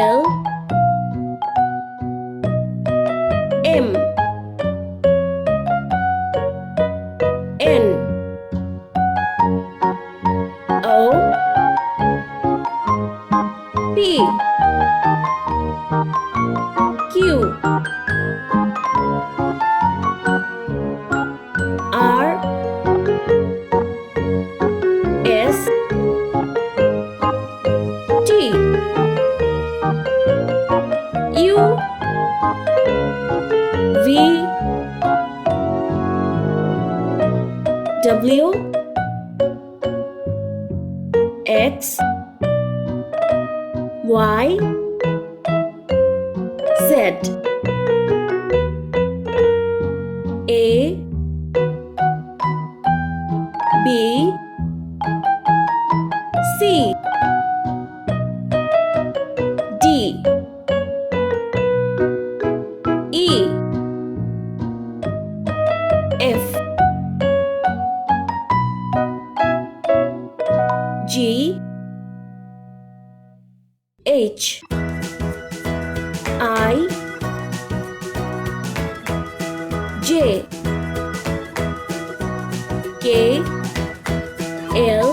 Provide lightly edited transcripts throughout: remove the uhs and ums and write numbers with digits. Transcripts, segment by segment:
L M N O P Q R S T U V W X Y Z A B C D E F G H I J K L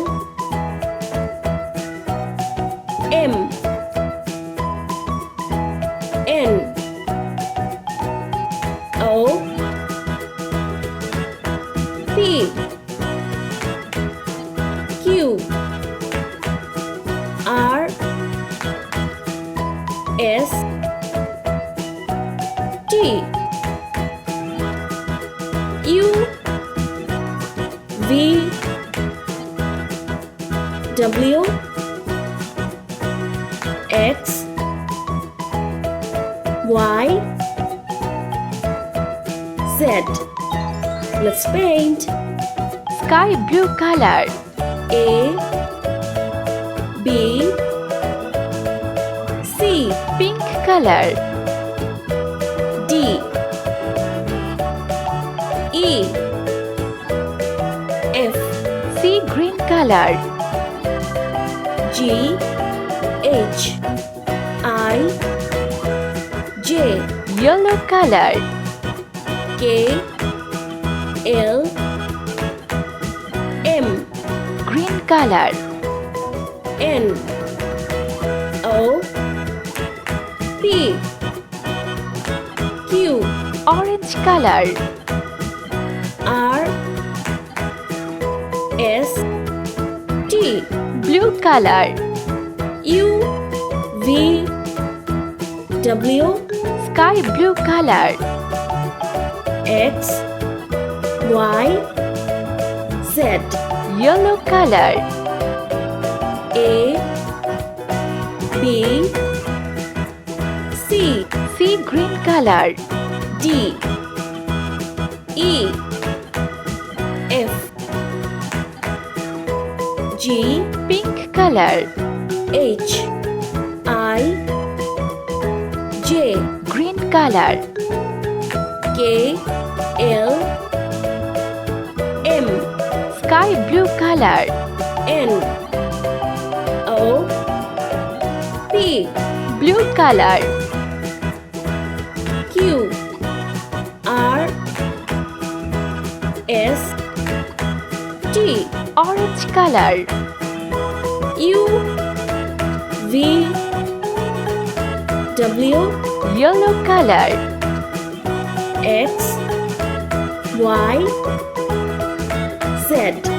M N O P Q R S T U V W X Y Z. Let's paint. Sky blue color. A B C Pink color. D E F Sea green color. G H I J Yellow color. K L M Green color. N O P Q Orange color. R S T Blue color. U V W Sky blue color. X Y Z Yellow color. A B C Sea green color. D E F G Pink color. H I J Green color. K L M Sky blue color. N O P Blue color. Q R S T Orange color. U V W Yellow color. X Y Z